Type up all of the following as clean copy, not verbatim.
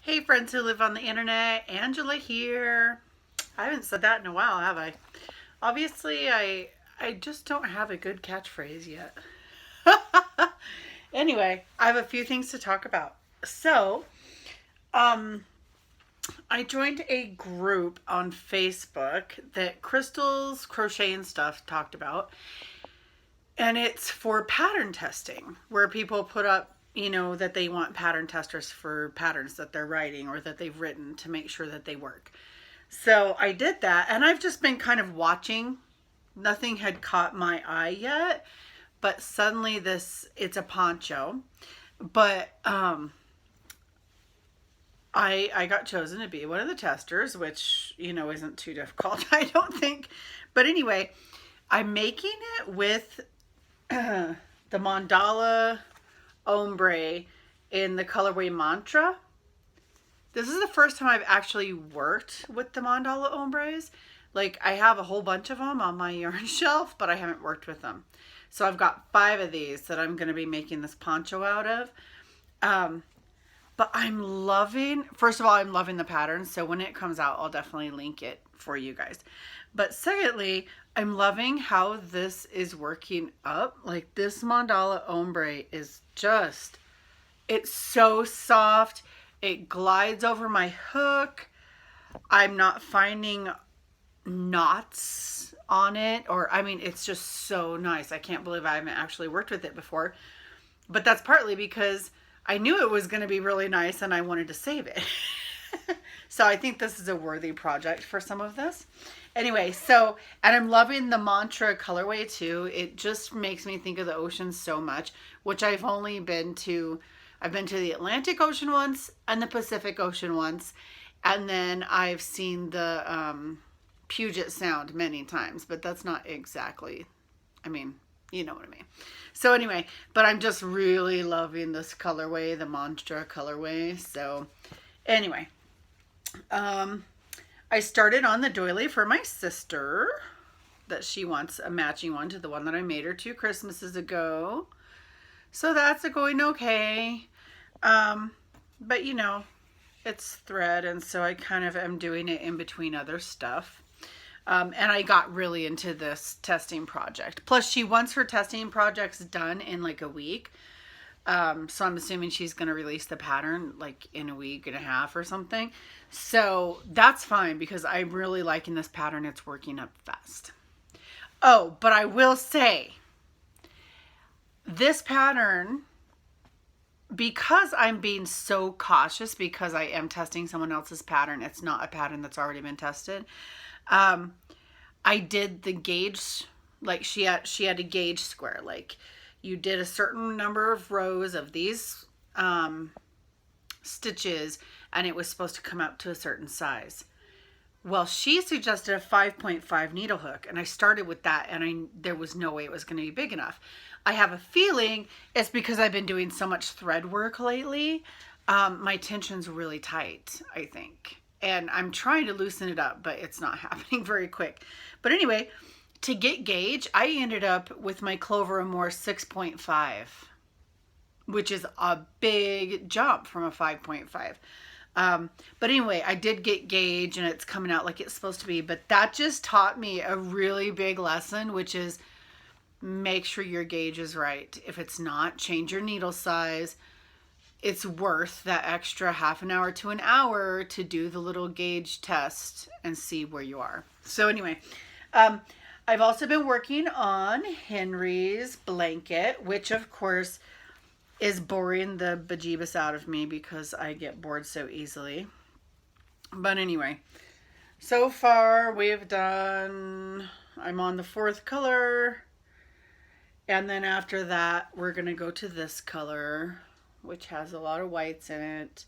Hey friends who live on the internet, Angela here. I haven't said that in a while, have I? Obviously, I just don't have a good catchphrase yet. Anyway, I have a few things to talk about. So, um, I joined a group on Facebook that Crystal's Crochet and Stuff talked about, and it's for pattern testing, where people put up, that they want pattern testers for patterns that they're writing or that they've written to make sure that they work. So I did that, and I've just been kind of watching. Nothing had caught my eye yet, but suddenly it's a poncho. But I got chosen to be one of the testers, which, isn't too difficult, I don't think. But anyway, I'm making it with the mandala ombre in the colorway mantra. This is the first time I've actually worked with the mandala ombres. Like, I have a whole bunch of them on my yarn shelf, but I haven't worked with them. So I've got 5 of these that I'm going to be making this poncho out of. But first of all, I'm loving the pattern. So when it comes out, I'll definitely link it for you guys. But secondly, I'm loving how this is working up. Like, this mandala ombre is it's so soft. It glides over my hook. I'm not finding knots on it, it's just so nice. I can't believe I haven't actually worked with it before. But that's partly because I knew it was going to be really nice and I wanted to save it. So I think this is a worthy project for some of this. Anyway, and I'm loving the mantra colorway too. It just makes me think of the ocean so much, which I've been to the Atlantic Ocean once and the Pacific Ocean once. And then I've seen the Puget Sound many times, but that's not exactly, you know what I mean. So anyway, but I'm just really loving this colorway, the mantra colorway. So anyway, I started on the doily for my sister that she wants a matching one to the one that I made her 2 Christmases ago. So that's going okay. But it's thread, and so I kind of am doing it in between other stuff. And I got really into this testing project. Plus, she wants her testing projects done in like a week. So I'm assuming she's going to release the pattern like in a week and a half or something. So that's fine because I'm really liking this pattern. It's working up fast. Oh, but I will say this pattern, because I'm being so cautious because I am testing someone else's pattern, it's not a pattern that's already been tested. I did the gauge, like she had a gauge square, like you did a certain number of rows of these stitches and it was supposed to come out to a certain size. Well, she suggested a 5.5 needle hook, and I started with that, and there was no way it was going to be big enough. I have a feeling it's because I've been doing so much thread work lately. My tension's really tight, I think. And I'm trying to loosen it up, but it's not happening very quick. But anyway, to get gauge, I ended up with my Clover & More 6.5, which is a big jump from a 5.5. But anyway, I did get gauge and it's coming out like it's supposed to be, but that just taught me a really big lesson, which is make sure your gauge is right. If it's not, change your needle size. It's worth that extra half an hour to an hour to do the little gauge test and see where you are. So anyway, I've also been working on Henry's blanket, which of course is boring the bejeebus out of me because I get bored so easily. But anyway, so far I'm on the 4th color. And then after that, we're going to go to this color, which has a lot of whites in it.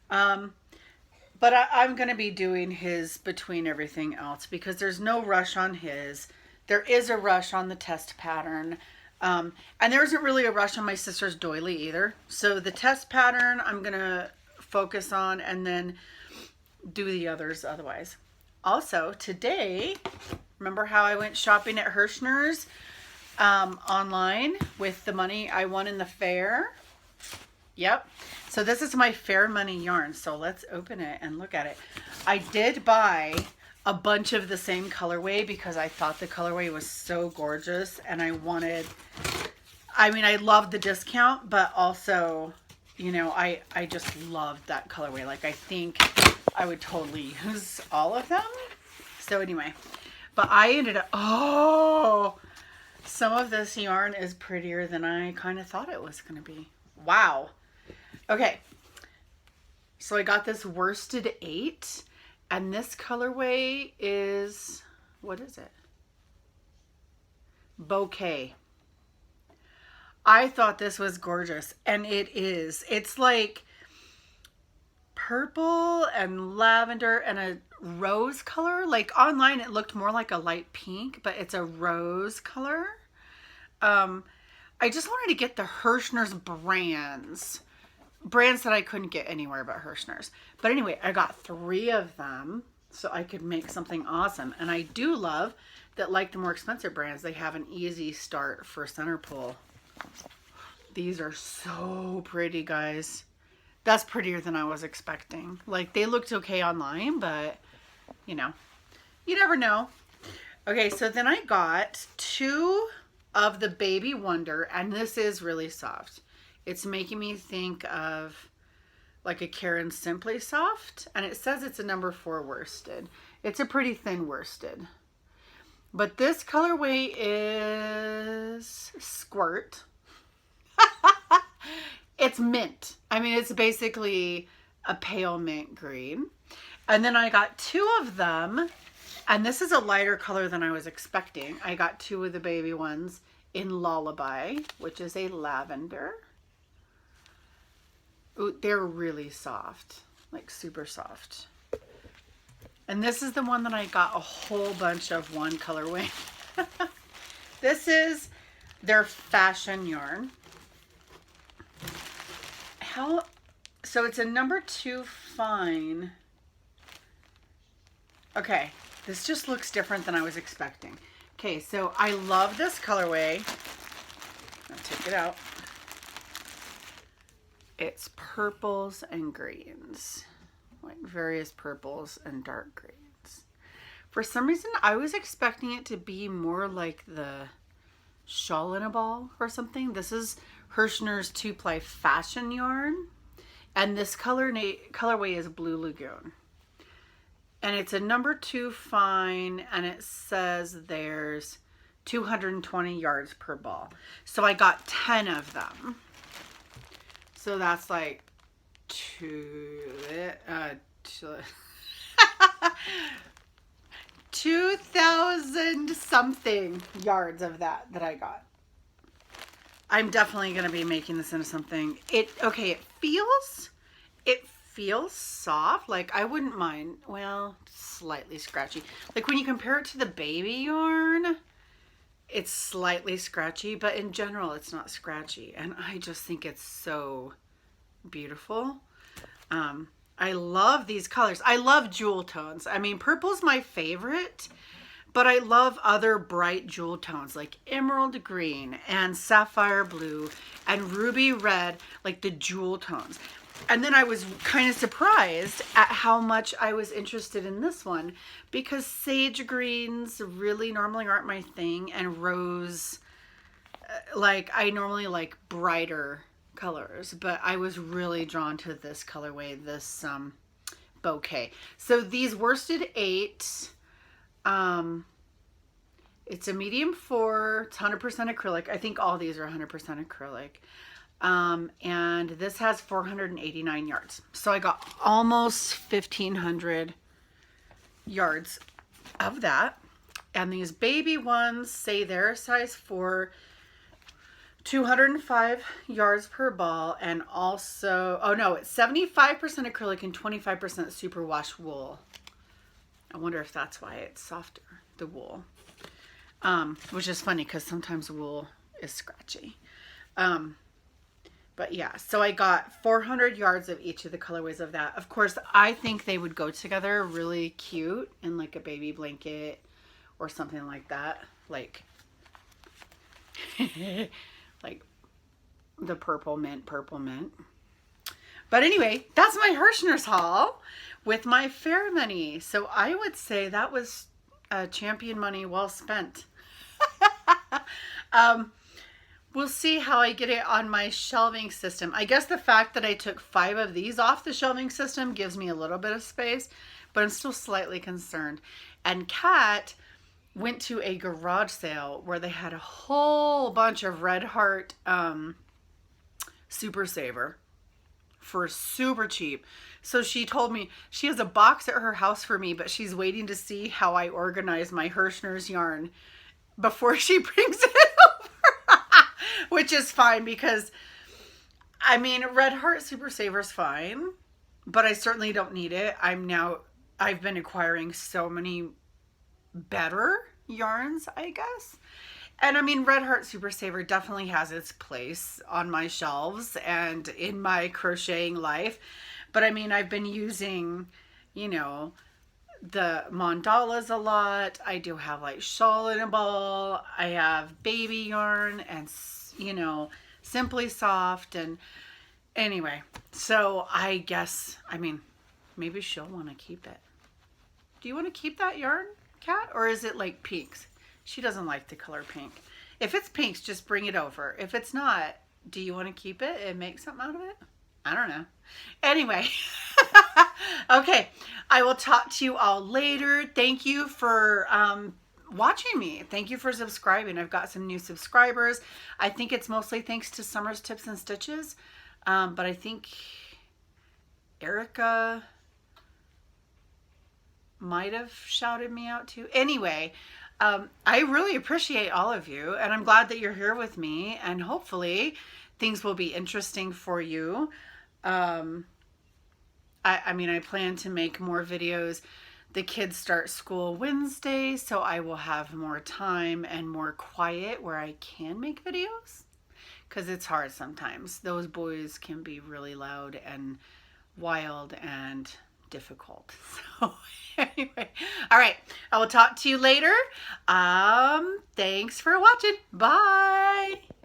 But I'm going to be doing his between everything else because there's no rush on his. There is a rush on the test pattern. And there isn't really a rush on my sister's doily either. So the test pattern I'm going to focus on and then do the others otherwise. Also, today, remember how I went shopping at Herrschner's online with the money I won in the fair? Yep. So this is my Fair Money yarn. So let's open it and look at it. I did buy a bunch of the same colorway because I thought the colorway was so gorgeous and I wanted, I mean, I loved the discount, but also, you know, I just loved that colorway. Like, I think I would totally use all of them. So anyway, but I ended up, oh, some of this yarn is prettier than I kind of thought it was going to be. Wow. Okay. So I got this worsted 8, and this colorway is, what is it? Bouquet. I thought this was gorgeous, and it is. It's like purple and lavender and a rose color. Like online it looked more like a light pink, but it's a rose color. I just wanted to get the Herrschner's brands that I couldn't get anywhere but Herrschner's. But anyway, I got 3 of them so I could make something awesome. And I do love that, like the more expensive brands, they have an easy start for center pull. These are so pretty, guys. That's prettier than I was expecting. Like, they looked okay online, but, you know, you never know. Okay, so then I got 2 of the Baby Wonder, and this is really soft. It's making me think of like a Karen Simply Soft, and it says it's a number 4 worsted. It's a pretty thin worsted. But this colorway is Squirt. It's mint. I mean, it's basically a pale mint green. And then I got 2 of them, and this is a lighter color than I was expecting. I got 2 of the baby ones in Lullaby, which is a lavender. Ooh, they're really soft, like super soft. And this is the one that I got a whole bunch of one colorway. This is their fashion yarn. So it's a number 2 fine. Okay, this just looks different than I was expecting. Okay, so I love this colorway. I'll take it out. It's purples and greens, like various purples and dark greens. For some reason, I was expecting it to be more like the Shawl in a Ball or something. This is Herrschner's 2-ply fashion yarn, and this colorway is Blue Lagoon. And it's a number 2 fine, and it says there's 220 yards per ball. So I got 10 of them. So that's like 2,000 something yards of that I got. I'm definitely going to be making this into something. It feels soft. Like, I wouldn't mind, well, slightly scratchy. Like, when you compare it to the baby yarn, it's slightly scratchy, but in general, it's not scratchy. And I just think it's so beautiful. I love these colors. I love jewel tones. I mean, purple's my favorite, but I love other bright jewel tones like emerald green and sapphire blue and ruby red, like the jewel tones. And then I was kind of surprised at how much I was interested in this one, because sage greens really normally aren't my thing, and rose, like, I normally like brighter colors, but I was really drawn to this colorway, this bouquet. So these worsted 8, it's a medium 4, it's 100% acrylic. I think all these are 100% acrylic. And this has 489 yards. So I got almost 1,500 yards of that. And these baby ones say they're size 4, 205 yards per ball. And also, oh no, it's 75% acrylic and 25% superwash wool. I wonder if that's why it's softer, the wool. Which is funny because sometimes wool is scratchy. But yeah, so I got 400 yards of each of the colorways of that. Of course, I think they would go together really cute in like a baby blanket or something like that. Like, like the purple mint. But anyway, that's my Herrschner's haul with my fair money. So I would say that was champion money well spent. We'll see how I get it on my shelving system. I guess the fact that I took 5 of these off the shelving system gives me a little bit of space, but I'm still slightly concerned. And Kat went to a garage sale where they had a whole bunch of Red Heart Super Saver for super cheap. So she told me she has a box at her house for me, but she's waiting to see how I organize my Herrschner's yarn before she brings it over. Which is fine because, I mean, Red Heart Super Saver is fine, but I certainly don't need it. I've been acquiring so many better yarns, I guess. And I mean, Red Heart Super Saver definitely has its place on my shelves and in my crocheting life. But I mean, I've been using, you know, the mandalas a lot. I do have like shawl in a ball. I have baby yarn and, you know, Simply Soft. And anyway, so I guess, I mean, maybe she'll want to keep it. Do you want to keep that yarn, Kat? Or is it like pinks? She doesn't like the color pink. If it's pinks, just bring it over. If it's not, do you want to keep it and make something out of it? I don't know. Anyway, okay, I will talk to you all later. Thank you for watching me. Thank you for subscribing. I've got some new subscribers. I think it's mostly thanks to Summer's Tips and Stitches, but I think Erica might have shouted me out too. Anyway, I really appreciate all of you, and I'm glad that you're here with me, and hopefully things will be interesting for you. I mean, I plan to make more videos. The kids start school Wednesday, so I will have more time and more quiet where I can make videos, because it's hard sometimes. Those boys can be really loud and wild and difficult. So anyway, all right, I will talk to you later. Thanks for watching. Bye.